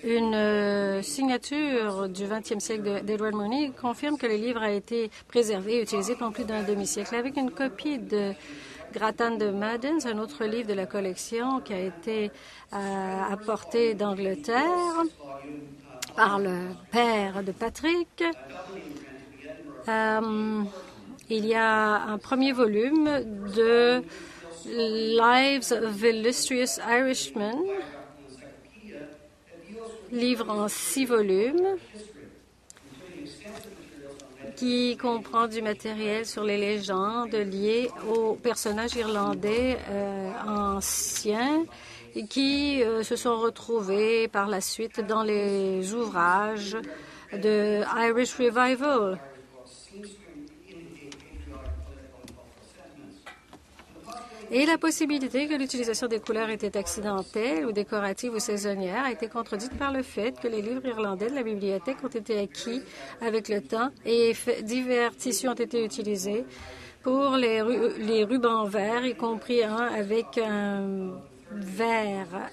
Une signature du 20e siècle d'Edward Mooney confirme que le livre a été préservé et utilisé pendant plus d'un demi-siècle. Avec une copie de Grattan de Maddens, un autre livre de la collection qui a été apporté d'Angleterre par le père de Patrick. Il y a un premier volume de Lives of Illustrious Irishmen, livre en 6 volumes qui comprend du matériel sur les légendes liées aux personnages irlandais anciens et qui se sont retrouvés par la suite dans les ouvrages de Irish Revival. Et la possibilité que l'utilisation des couleurs était accidentelle ou décorative ou saisonnière a été contredite par le fait que les livres irlandais de la bibliothèque ont été acquis avec le temps et divers tissus ont été utilisés pour les rubans verts, y compris un avec un vert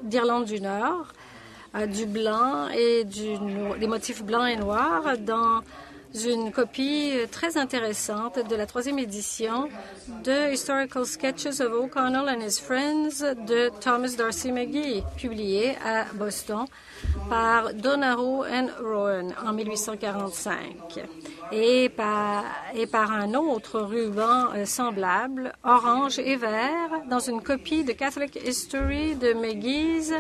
d'Irlande du Nord, du blanc et des motifs blancs et noirs dans une copie très intéressante de la 3e édition de Historical Sketches of O'Connell and His Friends de Thomas D'Arcy McGee, publié à Boston par Donahoe and Rowan en 1845, et par un autre ruban semblable, orange et vert, dans une copie de Catholic History de McGee's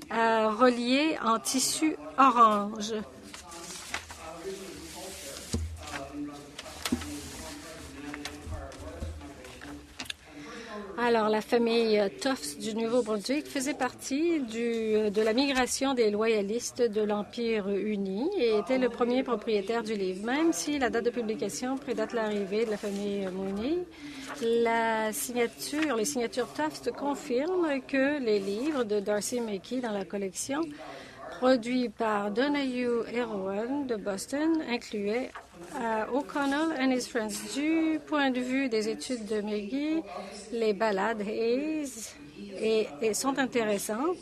reliée en tissu orange. Alors, la famille Tufts du Nouveau-Brunswick faisait partie de la migration des loyalistes de l'Empire uni et était le premier propriétaire du livre. Même si la date de publication prédate l'arrivée de la famille Mooney, les signatures Tufts confirment que les livres de D'Arcy McGee dans la collection, produits par Donoghue et Rowan de Boston, incluaient O'Connell and His Friends. Du point de vue des études de McGee, les ballades Hayes sont intéressantes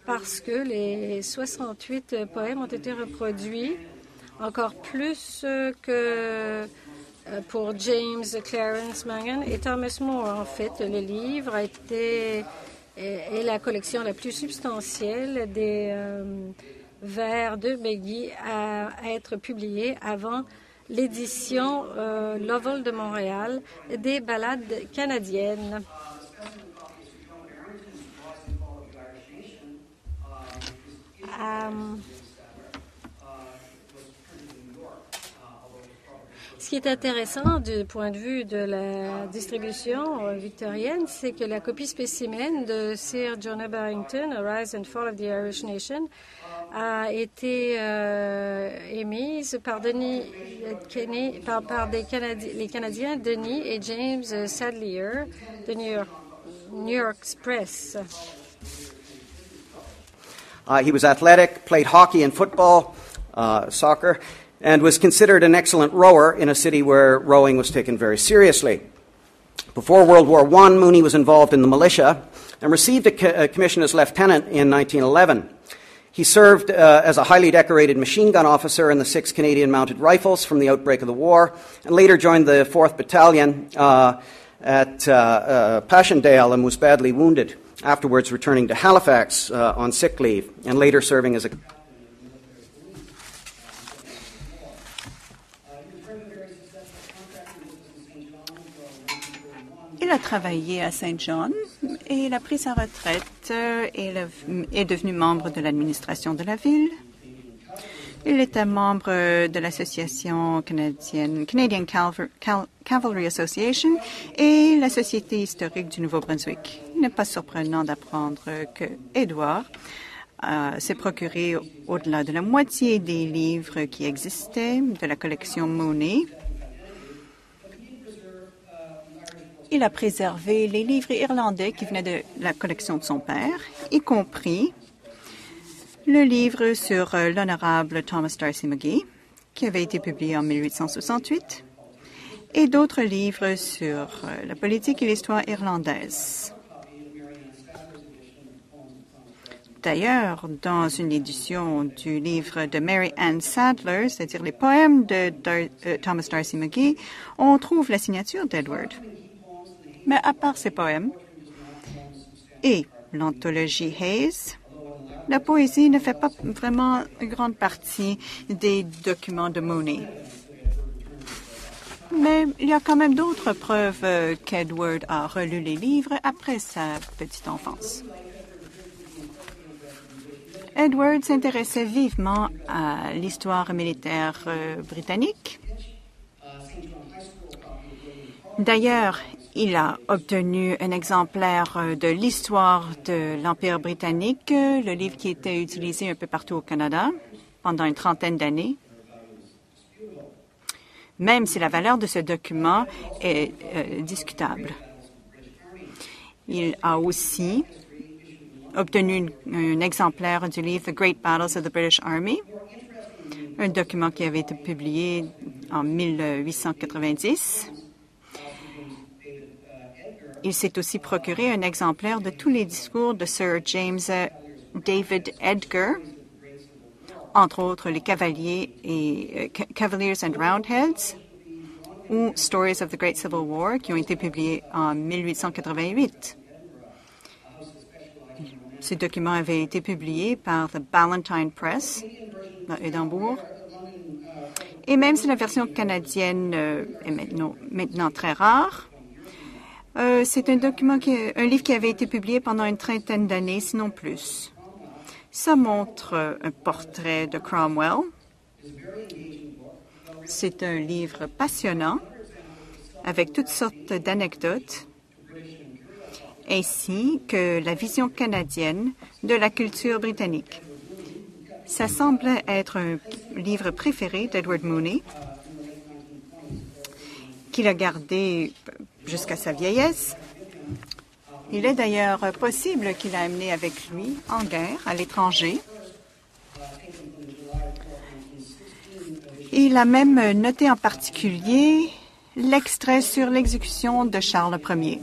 parce que les 68 poèmes ont été reproduits encore plus que pour James Clarence Mangan et Thomas Moore. En fait, le livre est la collection la plus substantielle des vers de McGee à être publiée avant l'édition Lovell de Montréal des ballades canadiennes. Ce qui est intéressant du point de vue de la distribution victorienne, c'est que la copie spécimen de Sir Jonah Barrington, A Rise and Fall of the Irish Nation, a été émise par les Canadiens Denis et James Sadlier de New York Press. He was athletic, played hockey and football, soccer, and was considered an excellent rower in a city where rowing was taken very seriously. Before World War I, Mooney was involved in the militia and received a commission as lieutenant in 1911. He served as a highly decorated machine gun officer in the 6th Canadian Mounted Rifles from the outbreak of the war, and later joined the 4th Battalion at Passchendaele and was badly wounded, afterwards returning to Halifax on sick leave, and later serving as a... Il a travaillé à Saint John et il a pris sa retraite et est devenu membre de l'administration de la ville. Il était membre de l'association canadienne Canadian Cavalry Association et la Société historique du Nouveau-Brunswick. Il n'est pas surprenant d'apprendre que Edward s'est procuré au-delà de la moitié des livres qui existaient de la collection Mooney. Il a préservé les livres irlandais qui venaient de la collection de son père, y compris le livre sur l'honorable Thomas D'Arcy McGee, qui avait été publié en 1868, et d'autres livres sur la politique et l'histoire irlandaise. D'ailleurs, dans une édition du livre de Mary Ann Sadler, c'est-à-dire les poèmes de Thomas D'Arcy McGee, on trouve la signature d'Edward. Mais à part ces poèmes et l'anthologie Hayes, la poésie ne fait pas vraiment une grande partie des documents de Mooney. Mais il y a quand même d'autres preuves qu'Edward a relu les livres après sa petite enfance. Edward s'intéressait vivement à l'histoire militaire britannique. D'ailleurs, il a obtenu un exemplaire de l'histoire de l'Empire britannique, le livre qui était utilisé un peu partout au Canada pendant une trentaine d'années. Même si la valeur de ce document est discutable. Il a aussi obtenu un exemplaire du livre The Great Battles of the British Army, un document qui avait été publié en 1890. Il s'est aussi procuré un exemplaire de tous les discours de Sir James David Edgar, entre autres les Cavaliers et Cavaliers and Roundheads, ou Stories of the Great Civil War, qui ont été publiés en 1888. Ces documents avaient été publiés par The Ballantine Press, à Édimbourg. Et même si la version canadienne est maintenant très rare, c'est un livre qui avait été publié pendant une trentaine d'années, sinon plus. Ça montre un portrait de Cromwell. C'est un livre passionnant, avec toutes sortes d'anecdotes, ainsi que la vision canadienne de la culture britannique. Ça semble être un livre préféré d'Edward Mooney, qu'il a gardé jusqu'à sa vieillesse. Il est d'ailleurs possible qu'il a amené avec lui en guerre à l'étranger. Il a même noté en particulier l'extrait sur l'exécution de Charles Ier.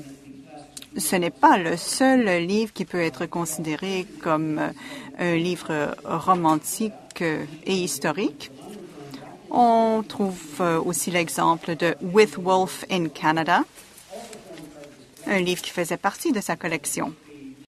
Ce n'est pas le seul livre qui peut être considéré comme un livre romantique et historique. On trouve aussi l'exemple de With Wolfe in Canada, un livre qui faisait partie de sa collection.